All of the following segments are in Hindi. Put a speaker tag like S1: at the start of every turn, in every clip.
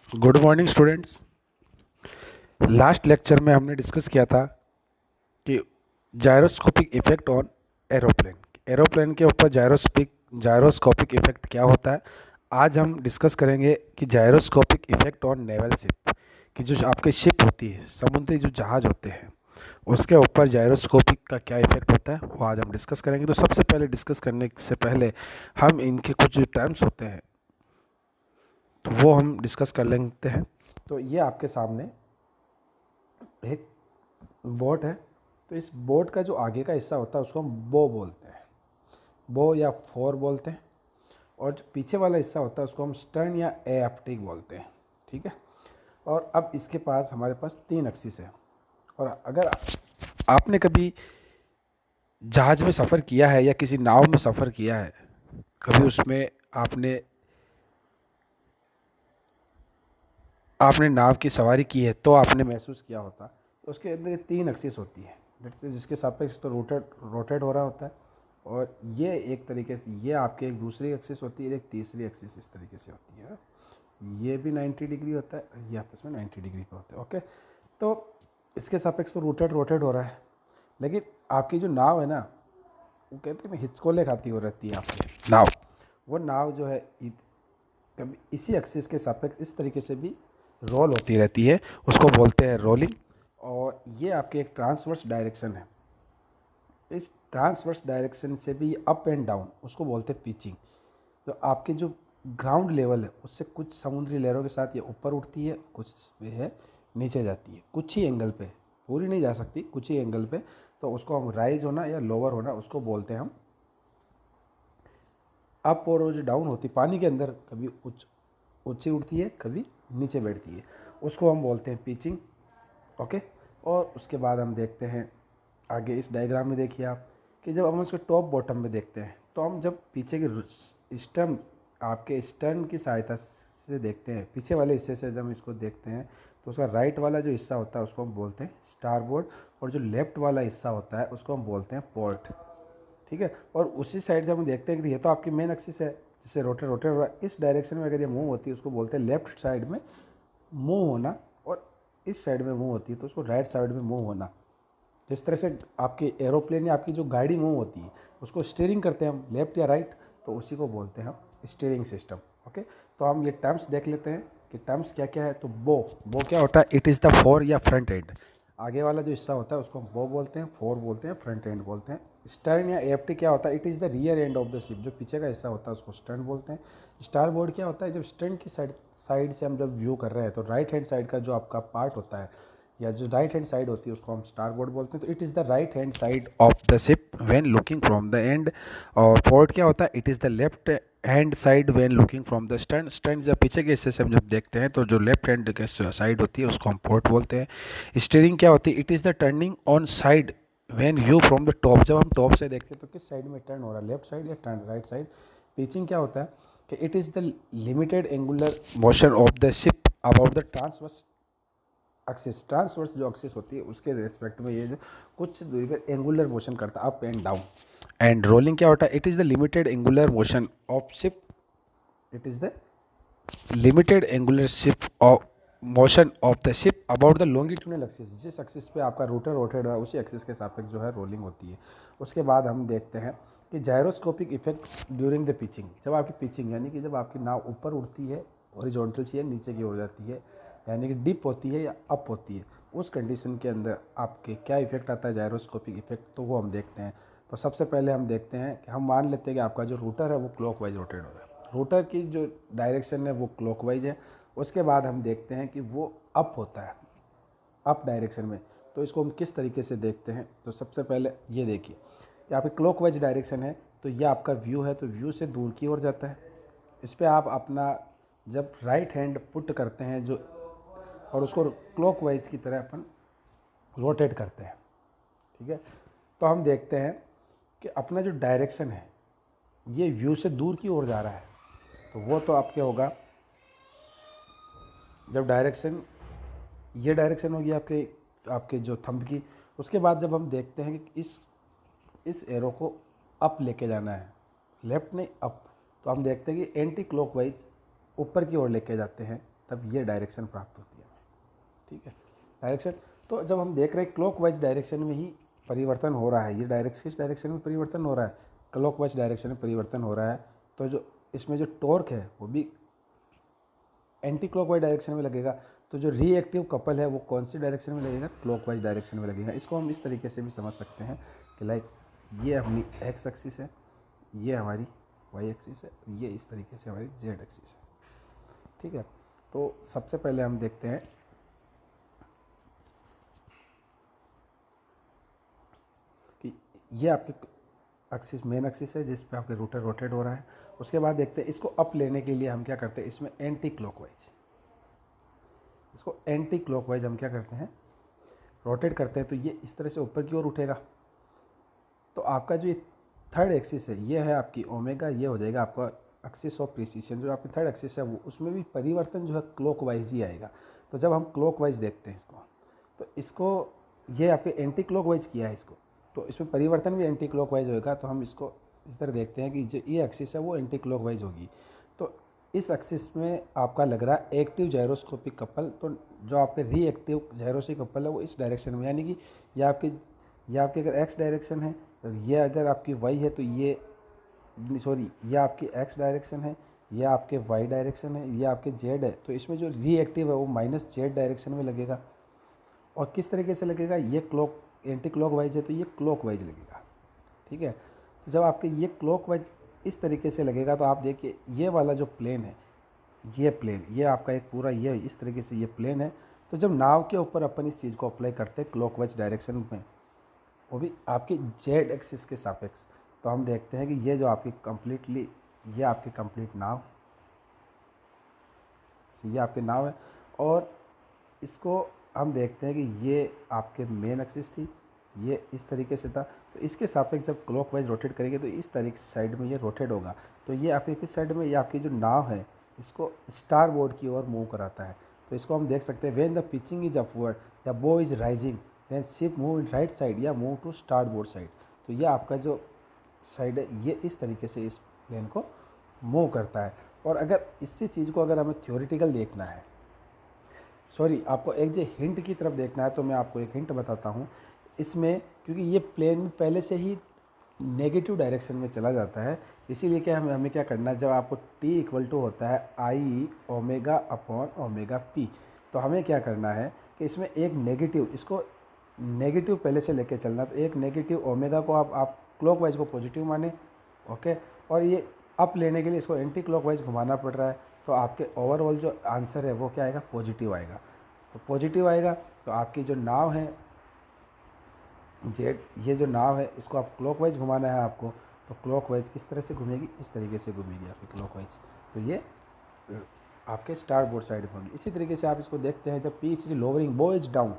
S1: Good morning students. Last lecture में हमने डिस्कस किया था कि gyroscopic effect on aeroplane. Aeroplane के ऊपर जायरोस्कोपिक इफेक्ट क्या होता है। आज हम डिस्कस करेंगे कि gyroscopic effect on naval ship, कि जो आपकी शिप होती है, समुद्री जो जहाज़ होते हैं, उसके ऊपर जायरोस्कोपिक का क्या इफेक्ट होता है वो आज हम डिस्कस करेंगे। तो सबसे पहले डिस्कस करने से पहले हम इनके कुछ जो टर्म्स होते हैं तो वो हम डिस्कस कर लेते हैं। तो ये आपके सामने एक बोट है। तो इस बोट का जो आगे का हिस्सा होता है उसको हम बो बोलते हैं, बो या फोर बोलते हैं। और जो पीछे वाला हिस्सा होता है उसको हम स्टर्न या एप्टिक बोलते हैं। ठीक है। और अब इसके पास हमारे पास 3 एक्सिस है। और अगर आपने कभी जहाज़ में सफ़र किया है या किसी नाव में सफ़र किया है, कभी उसमें आपने आपने नाव की सवारी की है तो आपने महसूस किया होता। तो उसके अंदर ये 3 एक्सिस होती है, जिसके सापेक्ष तो रोटेट हो रहा होता है। और ये एक तरीके से ये आपके एक दूसरी एक्सिस होती है, एक तीसरी एक्सिस इस तरीके से होती है। ये भी 90 डिग्री होता है, ये आपस में 90 डिग्री का होता है। ओके। तो इसके सापेक्ष तो रोटेट हो रहा है, लेकिन आपकी जो नाव है ना, वो कहते हैं हिचकोले खाती हो रहती है आपकी नाव। वो नाव जो है कभी इसी एक्सिस के सापेक्ष इस तरीके से भी रोल होती रहती है, उसको बोलते हैं रोलिंग। और ये आपके एक ट्रांसवर्स डायरेक्शन है। इस ट्रांसवर्स डायरेक्शन से भी अप एंड डाउन उसको बोलते हैं पिचिंग। तो आपके जो ग्राउंड लेवल है उससे कुछ समुद्री लहरों के साथ ये ऊपर उठती है, कुछ है नीचे जाती है, कुछ ही एंगल पे, पूरी नहीं जा सकती, कुछ ही एंगल पे। तो उसको हम राइज होना या लोअर होना उसको बोलते हैं हम अप। और जो डाउन होती है पानी के अंदर, कभी ऊंची उठती है, कभी नीचे बैठती है, उसको हम बोलते हैं पिचिंग। ओके। और उसके बाद हम देखते हैं आगे इस डायग्राम में, देखिए आप कि जब हम उसके टॉप बॉटम में देखते हैं तो हम जब पीछे के स्टर्न, आपके स्टर्न की सहायता से देखते हैं, पीछे वाले हिस्से से जब हम इसको देखते हैं तो उसका राइट वाला जो हिस्सा होता है उसको हम बोलते हैं स्टारबोर्ड, और जो लेफ्ट वाला हिस्सा होता है उसको हम बोलते हैं पोर्ट। ठीक है। और उसी साइड से हम देखते हैं कि ये तो आपकी मेन एक्सिस है जिससे रोटेट हो रहा है, इस डायरेक्शन में अगर ये मूव होती है उसको बोलते हैं लेफ्ट साइड में मूव होना, और इस साइड में मूव होती है तो उसको राइट साइड में मूव होना। जिस तरह से आपके एरोप्लेन या आपकी जो गाड़ी मूव होती है उसको स्टीयरिंग करते हैं हम लेफ्ट या राइट, तो उसी को बोलते हैं हम स्टीयरिंग सिस्टम। ओके। तो हम ये टर्म्स देख लेते हैं कि टर्म्स क्या क्या है। तो बो क्या होता है, इट इज़ द फोर या फ्रंट एंड। आगे वाला जो हिस्सा होता है उसको हम बो बोलते हैं, फोर बोलते हैं, फ्रंट एंड बोलते हैं। स्टर्न या एफ्टी क्या होता है, it is the rear end of the ship, जो पीछे का हिस्सा होता है उसको स्टर्न बोलते हैं। स्टार बोर्ड क्या होता है, जब स्टर्न की साइड से हम जब व्यू कर रहे हैं तो राइट हैंड साइड का जो आपका पार्ट होता है या जो राइट हैंड साइड होती है उसको हम स्टार बोर्ड बोलते हैं। तो it is the right hand side of the ship when looking from the end. और पोर्ट क्या होता है, it is the left hand side when looking from the stern. Stern जब पीछे के हिस्से से हम जब देखते हैं तो जो लेफ्ट हैंड के साइड होती है उसको हम पोर्ट बोलते हैं। स्टीयरिंग क्या होती है, it is the turning on side when view from the top. जब हम टॉप से देखते हैं तो किस साइड में टर्न हो रहा है, लेफ्ट साइड या टर्न राइट साइड। पिचिंग क्या होता है कि it is the limited angular motion of the ship about the transverse axis. Transverse जो एक्सिस होती है उसके रिस्पेक्ट में ये जो कुछ दूरी पर एंगुलर मोशन करता है up and down. And rolling क्या होता है, it is the limited angular motion of ship, it is the limited angular ship of motion of the ship about the longitudinal axis. जिस एक्सिस पे आपका रोटर रोटेट हो रहा है उसी एक्सिस के सापेक्ष जो है रोलिंग होती है। उसके बाद हम देखते हैं कि gyroscopic effect during the pitching. जब आपकी पिचिंग यानी कि जब आपकी नाव ऊपर उठती है, हॉरिजॉन्टल चाहिए, नीचे की ओर जाती है, यानी कि डिप होती है या अप होती है, उस कंडीशन के अंदर आपके क्या इफेक्ट आता है जायरोस्कोपिक इफेक्ट, तो वो हम देखते हैं। तो सबसे पहले हम देखते हैं कि हम मान लेते हैं कि आपका जो रोटर है वो क्लॉकवाइज रोटेट हो रहा है, रोटर की जो डायरेक्शन है वो क्लॉकवाइज है। उसके बाद हम देखते हैं कि वो अप होता है, अप डायरेक्शन में। तो इसको हम किस तरीके से देखते हैं, तो सबसे पहले ये देखिए, यहाँ पे क्लॉकवाइज डायरेक्शन है तो ये आपका व्यू है, तो व्यू से दूर की ओर जाता है। इस पर आप अपना जब राइट हैंड पुट करते हैं जो, और उसको क्लॉकवाइज की तरह अपन रोटेट करते हैं। ठीक है। तो हम देखते हैं कि अपना जो डायरेक्शन है ये व्यू से दूर की ओर जा रहा है, तो वो तो आपके होगा जब डायरेक्शन, ये डायरेक्शन होगी आपके आपके जो थंब की। उसके बाद जब हम देखते हैं कि इस एरो को अप लेके जाना है, लेफ्ट नहीं अप, तो हम देखते हैं कि एंटी क्लॉकवाइज ऊपर की ओर लेके जाते हैं। तब ये डायरेक्शन प्राप्त होती है। ठीक है, डायरेक्शन। तो जब हम देख रहे हैं क्लॉकवाइज डायरेक्शन में ही परिवर्तन हो रहा है, ये डायरेक्शन किस डायरेक्शन में परिवर्तन हो रहा है, क्लॉकवाइज डायरेक्शन में परिवर्तन हो रहा है, तो जो इसमें जो टॉर्क है वो भी एंटी क्लॉकवाइज डायरेक्शन में लगेगा। तो जो रिएक्टिव कपल है वो कौन सी डायरेक्शन में लगेगा, क्लॉकवाइज डायरेक्शन में लगेगा। इसको हम इस तरीके से भी समझ सकते हैं कि लाइक ये अपनी एक्स एक्सिस है, ये हमारी वाई एक्सिस है, ये इस तरीके से हमारी जेड एक्सिस है। ठीक है, तो सबसे पहले हम देखते हैं कि ये आपके एक्सिस मेन एक्सिस है जिस पे आपके रूटर रोटेट हो रहा है। उसके बाद देखते हैं इसको अप लेने के लिए हम क्या करते हैं, इसमें एंटी क्लॉकवाइज, इसको एंटी क्लॉकवाइज हम क्या करते हैं, रोटेट करते हैं। तो ये इस तरह से ऊपर की ओर उठेगा। तो आपका जो ये थर्ड एक्सिस है ये है आपकी ओमेगा, ये हो जाएगा आपका एक्सिस ऑफ प्रिसिशन। जो आपकी थर्ड एक्सिस है वो उसमें भी परिवर्तन जो है क्लॉकवाइज ही आएगा। तो जब हम क्लॉकवाइज देखते हैं इसको, तो इसको ये आपके एंटी क्लॉकवाइज किया है इसको, तो इसमें परिवर्तन भी एंटी क्लॉकवाइज होगा। तो हम इसको इस तरह देखते हैं कि जो ये एक्सिस है वो एंटी क्लॉकवाइज होगी। तो इस एक्सिस में आपका लग रहा है एक्टिव जायरोस्कोपिक कपल। तो जो आपके रिएक्टिव जायरोस्कोपिक कपल है वो इस डायरेक्शन में, यानी कि ये आपकी अगर एक्स डायरेक्शन है, और ये अगर आपकी वाई है, तो ये आपकी एक्स डायरेक्शन है, ये आपके वाई डायरेक्शन है, ये आपके जेड है। तो इसमें जो रिएक्टिव है वो माइनस जेड डायरेक्शन में लगेगा। और किस तरीके से लगेगा, ये एंटी क्लॉकवाइज है तो ये क्लॉकवाइज लगेगा। ठीक है, तो जब आपके ये क्लॉकवाइज इस तरीके से लगेगा तो आप देखिए ये वाला जो प्लेन है, ये प्लेन, ये आपका एक पूरा ये इस तरीके से ये प्लेन है। तो जब नाव के ऊपर अपन इस चीज़ को अप्लाई करते हैं क्लॉकवाइज डायरेक्शन में, वो भी आपकी जेड एक्सिस के सापेक्ष, तो हम देखते हैं कि ये जो आपकी ये आपकी कंप्लीट नाव, ये आपके नाव है। और इसको हम देखते हैं कि ये आपके मेन एक्सिस थी, ये इस तरीके से था। तो इसके सापेक्ष जब क्लॉकवाइज रोटेट करेंगे तो इस तरीके साइड में ये रोटेट होगा। तो ये आपके किस साइड में, ये आपकी जो नाव है इसको स्टार बोर्ड की ओर मूव कराता है। तो इसको हम देख सकते हैं, when the pitching is upward या bow is rising then ship move in right side या move to starboard side. तो ये आपका जो साइड है ये इस तरीके से इस प्लेन को मूव करता है। और अगर इसी चीज़ को अगर हमें थ्योरेटिकल देखना है, आपको एक जो हिंट की तरफ देखना है, तो मैं आपको एक हिंट बताता हूँ इसमें, क्योंकि ये प्लेन पहले से ही नेगेटिव डायरेक्शन में चला जाता है। इसीलिए क्या हमें क्या करना है, जब आपको t इक्वल टू होता है आई ओमेगा अपॉन ओमेगा पी, तो हमें क्या करना है कि इसमें एक नेगेटिव, इसको नेगेटिव पहले से लेके चलना। तो एक नेगेटिव ओमेगा को आप क्लॉकवाइज को पॉजिटिव माने, ओके। और ये अप लेने के लिए इसको एंटी क्लॉकवाइज घुमाना पड़ रहा है। तो आपके ओवरऑल जो आंसर है वो क्या आएगा, पॉजिटिव आएगा। तो पॉजिटिव आएगा तो आपकी जो नाव है जेड, ये जो नाव है इसको आप क्लॉकवाइज घुमाना है आपको। तो क्लॉकवाइज किस तरह से घूमेगी, इस तरीके से घूमेगी आपकी क्लॉकवाइज। तो ये आपके स्टार बोर्ड साइड में होगी। इसी तरीके से आप इसको देखते हैं, जब पीच इज लोअरिंग बो इज डाउन,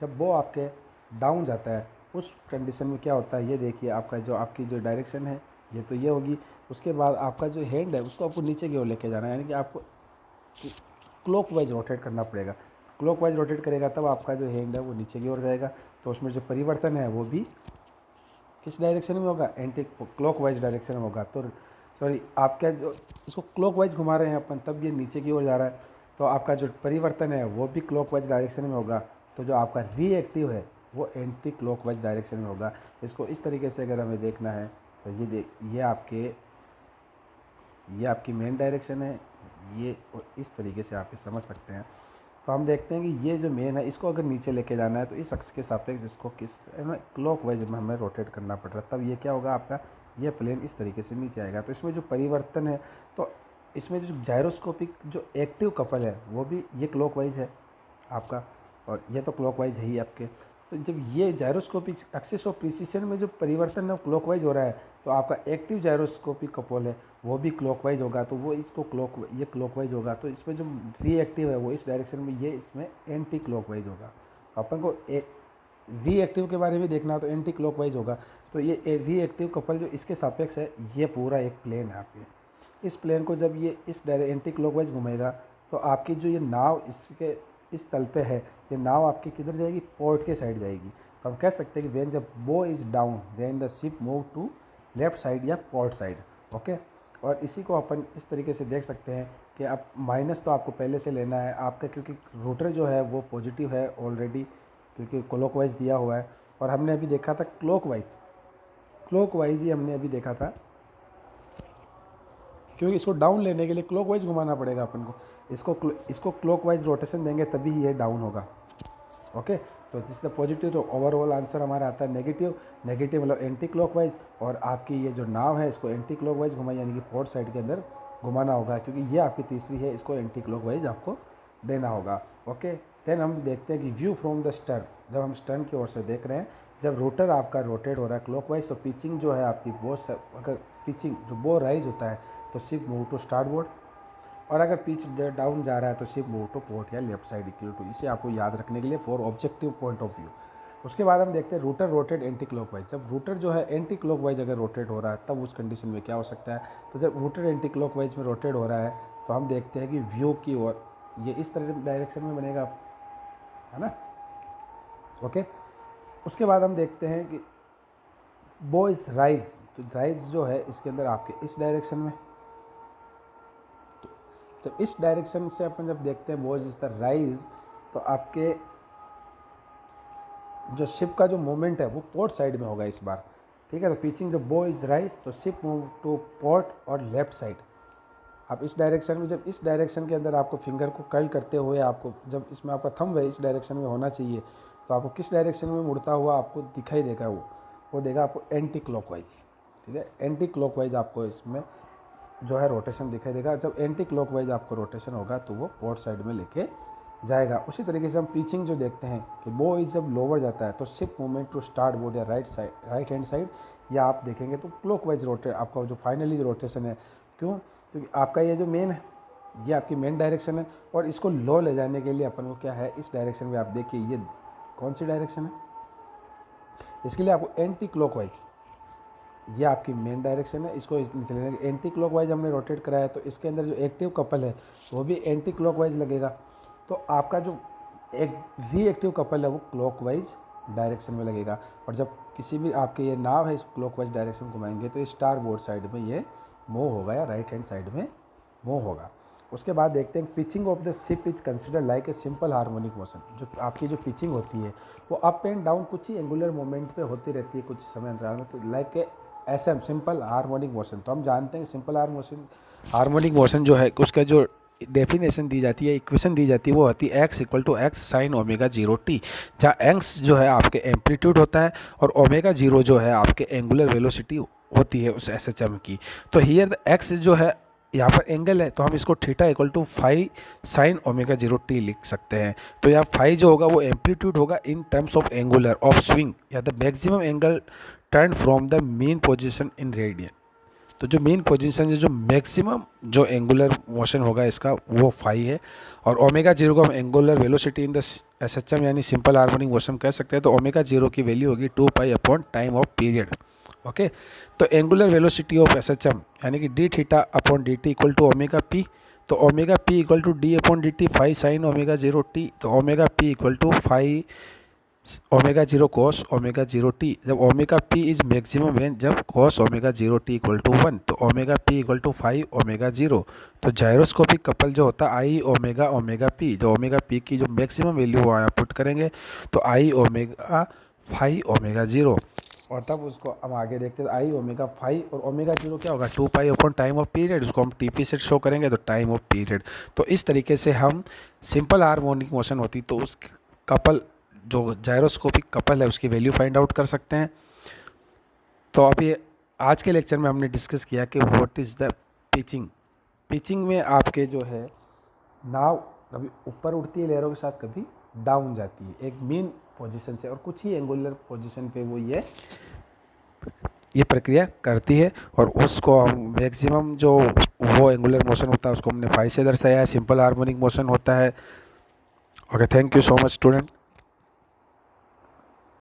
S1: जब बो आपके डाउन जाता है उस कंडीशन में क्या होता है, ये देखिए आपकी जो डायरेक्शन है ये तो ये होगी। उसके बाद आपका जो हैंड है उसको आपको नीचे की ओर लेके जाना है, यानी कि आपको क्लॉकवाइज रोटेट करना पड़ेगा। क्लॉकवाइज रोटेट करेगा तब आपका जो हैंड है वो नीचे की ओर जाएगा। तो उसमें जो परिवर्तन है वो भी किस डायरेक्शन में होगा, एंटी क्लॉकवाइज डायरेक्शन में होगा। तो आप क्या जो इसको क्लॉकवाइज घुमा रहे हैं अपन, तब ये नीचे की ओर जा रहा है। तो आपका जो परिवर्तन है वो भी क्लॉकवाइज डायरेक्शन में होगा। तो जो आपका रिएक्टिव है वो एंटी क्लॉकवाइज डायरेक्शन में होगा। इसको इस तरीके से अगर हमें देखना है तो ये आपकी मेन डायरेक्शन है, ये इस तरीके से आप समझ सकते हैं। तो हम देखते हैं कि ये जो मेन है इसको अगर नीचे लेके जाना है तो इस अक्ष के सापेक्ष इसको क्लॉकवाइज में हमें रोटेट करना पड़ रहा है। तब ये क्या होगा, आपका ये प्लेन इस तरीके से नीचे आएगा। तो इसमें जो परिवर्तन है, तो इसमें जो जायरोस्कोपिक जो एक्टिव कपल है वो भी ये क्लॉकवाइज है आपका, और ये तो क्लॉकवाइज है ही आपके। तो जब ये जायरोस्कोपिक एक्सिस ऑफ प्रिसिशन में जो परिवर्तन है क्लॉकवाइज हो रहा है, तो आपका एक्टिव जायरोस्कोपिक कपल है वो भी क्लॉकवाइज होगा। तो वो इसको ये क्लॉकवाइज होगा। तो इसमें जो रिएक्टिव है वो इस डायरेक्शन में, ये इसमें एंटी क्लॉकवाइज होगा। अपन को रिएक्टिव के बारे में देखना तो एंटी क्लॉकवाइज होगा। तो ये रिएक्टिव कपल जो इसके सापेक्ष है, ये पूरा एक प्लेन है आपके। इस प्लेन को जब ये इस एंटी क्लॉकवाइज घूमेगा तो आपकी जो ये नाव इसके इस तल पे है, ये नाव आपकी किधर जाएगी, पोर्ट के साइड जाएगी। तो हम कह सकते हैं कि व्हेन जब bow is down then the ship move to left side या पोर्ट साइड, ओके। और इसी को अपन इस तरीके से देख सकते हैं कि आप माइनस तो आपको पहले से लेना है आपका, क्योंकि रोटर जो है वो पॉजिटिव है ऑलरेडी, क्योंकि क्लॉकवाइज दिया हुआ है। और हमने अभी देखा था क्लॉकवाइज ही हमने अभी देखा था, क्योंकि इसको डाउन लेने के लिए क्लॉकवाइज घुमाना पड़ेगा अपन को। इसको क्लॉकवाइज रोटेशन देंगे तभी ये डाउन होगा। ओके, तो दिस द पॉजिटिव। तो ओवरऑल आंसर हमारा आता है नेगेटिव। नेगेटिव मतलब एंटी क्लॉकवाइज, और आपकी ये जो नाव है इसको एंटी क्लॉकवाइज घुमाई, यानी कि पोर्ट साइड के अंदर घुमाना होगा, क्योंकि ये आपकी तीसरी है, इसको एंटी क्लॉकवाइज आपको देना होगा। ओके, देन हम देखते हैं कि व्यू फ्रॉम द स्टर्न। जब हम स्टर्न की ओर से देख रहे हैं, जब रोटर आपका रोटेट हो रहा है क्लॉकवाइज, तो पिचिंग जो है आपकी अगर पिचिंग जो बो राइज होता है तो ship move to starboard, और अगर पिच डाउन जा रहा है तो शिप मूव टू पोर्ट या लेफ्ट साइड इक्वल टू। इसे आपको याद रखने के लिए for objective point of view. उसके बाद हम देखते हैं रूटर रोटेट एंटी क्लॉकवाइज। जब रूटर जो है एंटी क्लॉकवाइज अगर रोटेट हो रहा है तब उस कंडीशन में क्या हो सकता है। तो जब रूटर एंटी क्लॉकवाइज में रोटेट हो रहा है तो हम देखते हैं कि व्यू की ओर ये इस तरह डायरेक्शन में बनेगा, है ना। ओके, उसके बाद हम देखते हैं कि बो इज राइज। तो राइज जो है इसके अंदर आपके इस डायरेक्शन में, तो इस डायरेक्शन से अपन जब देखते हैं बो इज द राइज, तो आपके जो शिप का जो मूवमेंट है वो पोर्ट साइड में होगा इस बार। ठीक है, तो पिचिंग जब बो इज राइज तो शिप मूव टू पोर्ट और लेफ्ट साइड। आप इस डायरेक्शन में, जब इस डायरेक्शन के अंदर आपको फिंगर को कर्ल करते हुए आपको, जब इसमें आपका थंब है इस डायरेक्शन में होना चाहिए, तो आपको किस डायरेक्शन में मुड़ता हुआ आपको दिखाई देगा, वो देगा आपको एंटी क्लॉकवाइज। ठीक है, एंटी क्लॉकवाइज आपको इसमें जो है रोटेशन दिखाई देगा। जब एंटी क्लॉकवाइज आपको रोटेशन होगा तो वो पोर्ट साइड में लेके जाएगा। उसी तरीके से हम पिचिंग जो देखते हैं कि बो इज जब लोअर जाता है तो ship movement to starboard या राइट हैंड साइड, या आप देखेंगे तो क्लॉकवाइज रोटेट आपका जो फाइनली जो रोटेशन है। क्यों? क्योंकि आपका ये जो मेन है ये आपकी मेन डायरेक्शन है, और इसको लो ले जाने के लिए अपन को क्या है, इस डायरेक्शन में आप देखिए ये कौन सी डायरेक्शन है, इसके लिए आपको एंटी क्लॉकवाइज, ये आपकी मेन डायरेक्शन है, इसको नीचे लेने के एंटी क्लॉकवाइज हमने रोटेट कराया, तो इसके अंदर जो एक्टिव कपल है वो भी एंटी क्लॉकवाइज लगेगा। तो आपका जो एक रिएक्टिव कपल है वो क्लॉकवाइज डायरेक्शन में लगेगा, और जब किसी भी आपके ये नाव है इस क्लॉकवाइज डायरेक्शन घुमाएंगे तो स्टार बोर्ड साइड में ये मूव होगा या राइट हैंड साइड में मूव होगा। उसके बाद देखते हैं pitching of the ship is consider like a simple harmonic motion. जो आपकी जो पिचिंग होती है वो अप एंड डाउन कुछ ही एंगुलर मोमेंट पे होती रहती है कुछ समय अंतराल में, तो like a SM simple harmonic motion. तो हम जानते हैं सिंपल हार्मोनिक मोशन जो है उसका जो डेफिनेशन दी जाती है, इक्वेशन दी जाती है, वो होती है x equal to x sine omega 0t, जहाँ एक्स जो है आपके एम्पलीट्यूड होता है और ओमेगा 0 जो है आपके एंगुलर वेलोसिटी होती है उस एसएचएम की। तो हियर द x जो है यहाँ पर एंगल है, तो हम इसको theta equal to phi sine omega 0t लिख सकते हैं। तो यहाँ फाई जो होगा वो एम्पलीट्यूड होगा in terms of angular of swing या the maximum angle turn from the mean position in radian. तो जो मेन पोजीशन है, जो मैक्सिमम जो एंगुलर मोशन होगा इसका वो फाई है, और ओमेगा 0 को हम angular velocity in the SHM यानी सिंपल हार्मोनिक मोशन कह सकते हैं। तो ओमेगा 0 की वैल्यू होगी 2 pi upon time of period. Okay, तो एंगुलर वेलोसिटी ऑफ एसएचएम यानी कि D theta upon D T equal to omega P. तो omega P equal to D upon D T phi sine omega 0t। तो omega P equal to phi omega 0 cos omega 0t। जब omega p is maximum when जब cos omega 0t equal to 1। तो omega p equal to 5 omega 0। तो जायरोस्कोपिक कपल जो होता है आई ओमेगा ओमेगा p, जो ओमेगा p की जो मैक्सिमम वैल्यू वो यहाँ पुट करेंगे तो आई ओमेगा 5 ओमेगा 0, और तब उसको हम आगे देखते हैं आई ओमेगा 5 और ओमेगा 0 क्या होगा 2 pi upon time of period, उसको हम टीपी से शो करेंगे तो टाइम ऑफ पीरियड। तो इस तरीके से हम सिंपल हार्मोनिक मोशन होती तो उस कपल जो जायरोस्कोपिक कपल है उसकी वैल्यू फाइंड आउट कर सकते हैं। तो अभी आज के लेक्चर में हमने डिस्कस किया कि what is the pitching. Pitching में आपके जो है नाव कभी ऊपर उड़ती है लहरों के साथ, कभी डाउन जाती है एक मेन पोजीशन से, और कुछ ही एंगुलर पोजीशन पे वो ये प्रक्रिया करती है, और उसको हम मैक्सिमम जो वो एंगुलर मोशन होता है उसको हमने फाई से दर्शाया है, सिंपल हार्मोनिक मोशन होता है। Okay, thank you so much student.